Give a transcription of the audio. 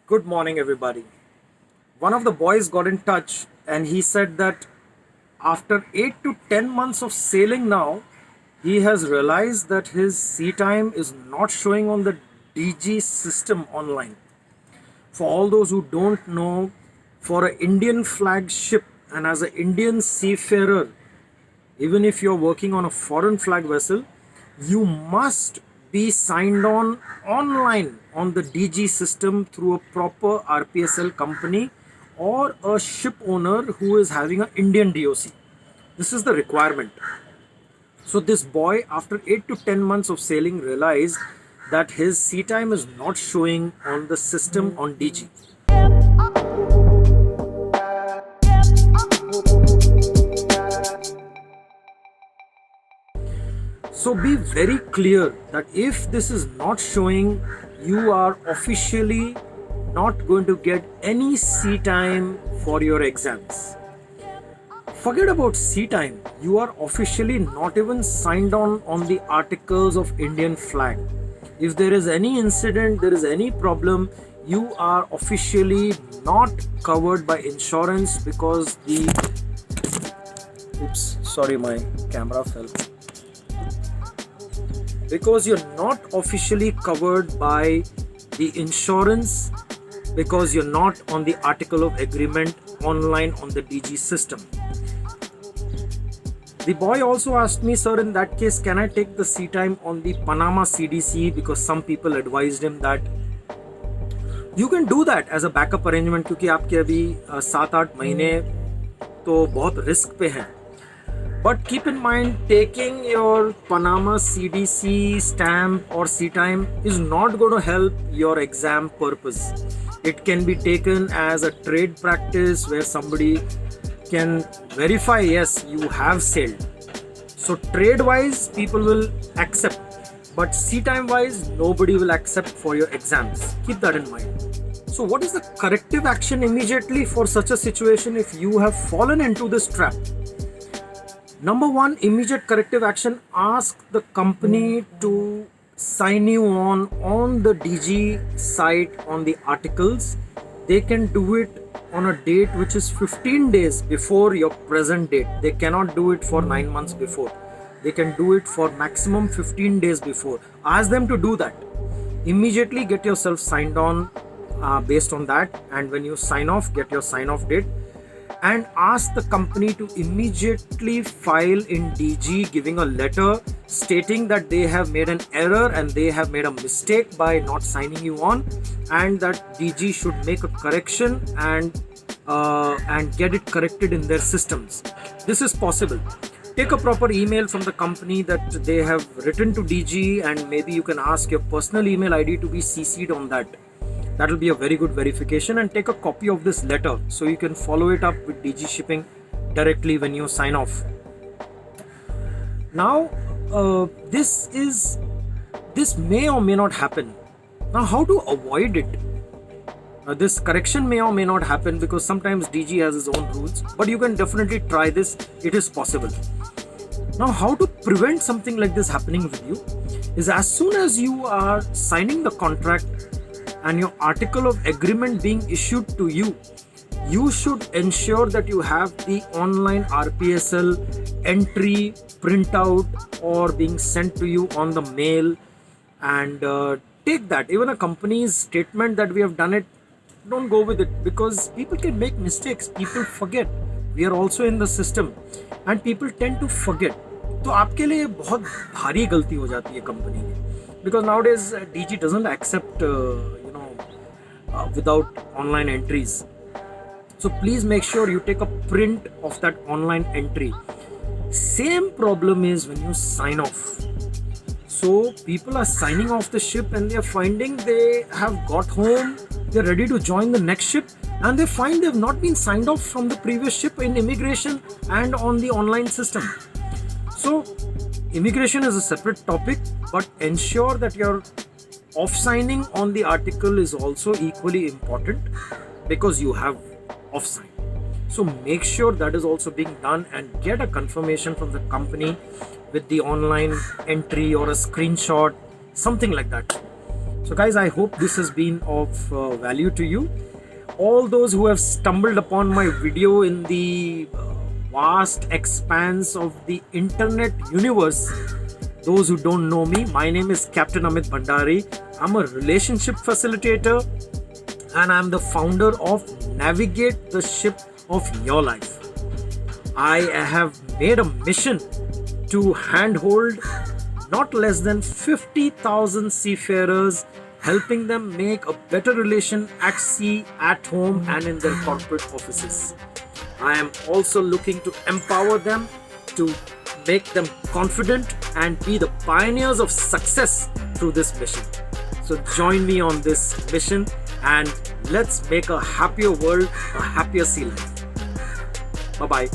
Good morning, everybody. One of the boys got in touch and he said that after 8 to 10 months of sailing now, he has realized that his sea time is not showing on the DG system online. For all those who don't know, for an Indian flag ship and as an Indian seafarer, even if you're working on a foreign flag vessel, you must be signed on online on the DG system through a proper RPSL company or a ship owner who is having an Indian DOC. This is the requirement. So this boy, after 8 to 10 months of sailing, realized that his sea time is not showing on the system on DG. So be very clear that if this is not showing, you are officially not going to get any sea time for your exams. Forget about sea time. You are officially not even signed on the articles of Indian flag. If there is any incident, there is any problem, you are officially not covered by insurance because oops, sorry, my camera fell. Because you're not officially covered by the insurance because you're not on the article of agreement online on the DG system. The boy also asked me, sir, in that case, can I take the sea time on the Panama CDC? Because some people advised him that you can do that as a backup arrangement क्योंकि आपके अभी 7-8 महीने तो बहुत risk पे हैं. But keep in mind, taking your Panama CDC stamp or sea time is not going to help your exam purpose. It can be taken as a trade practice where somebody can verify, yes, you have sailed. So trade wise, people will accept. But sea time wise, nobody will accept for your exams. Keep that in mind. So what is the corrective action immediately for such a situation if you have fallen into this trap? Number one, immediate corrective action, ask the company to sign you on the DG site on the articles. They can do it on a date which is 15 days before your present date. They cannot do it for 9 months before. They can do it for maximum 15 days before. Ask them to do that. Immediately get yourself signed on based on that, and when you sign off, get your sign off date. And ask the company to immediately file in DG giving a letter stating that they have made an error and they have made a mistake by not signing you on, and that DG should make a correction and get it corrected in their systems. This is possible. Take a proper email from the company that they have written to DG, and maybe you can ask your personal email ID to be CC'd on that. That will be a very good verification, and take a copy of this letter so you can follow it up with DG Shipping directly when you sign off. Now, this may or may not happen. Now, how to avoid it? This correction may or may not happen because sometimes DG has its own rules, but you can definitely try this. It is possible. Now, how to prevent something like this happening with you is as soon as you are signing the contract and your article of agreement being issued to you, you should ensure that you have the online RPSL entry printout or being sent to you on the mail, and take that. Even a company's statement that we have done it, don't go with it because people can make mistakes. People forget. We are also in the system and people tend to forget. तो आपके लिए बहुत भारी गलती हो जाती है company की, because nowadays DG doesn't accept without online entries. So please make sure you take a print of that online entry. Same problem is when you sign off. So people are signing off the ship and they are finding they have got home, they're ready to join the next ship, and they find they've not been signed off from the previous ship in immigration and on the online system. So immigration is a separate topic, but ensure that your off signing on the article is also equally important because you have off sign. So make sure that is also being done and get a confirmation from the company with the online entry or a screenshot, something like that. So guys, I hope this has been of value to you. All those who have stumbled upon my video in the vast expanse of the internet universe, those who don't know me, my name is Captain Amit Bhandari. I'm a relationship facilitator and I'm the founder of Navigate the Ship of Your Life. I have made a mission to handhold not less than 50,000 seafarers, helping them make a better relation at sea, at home, and in their corporate offices. I am also looking to empower them, to make them confident and be the pioneers of success through this mission. So join me on this mission and let's make a happier world, a happier sea life. Bye bye.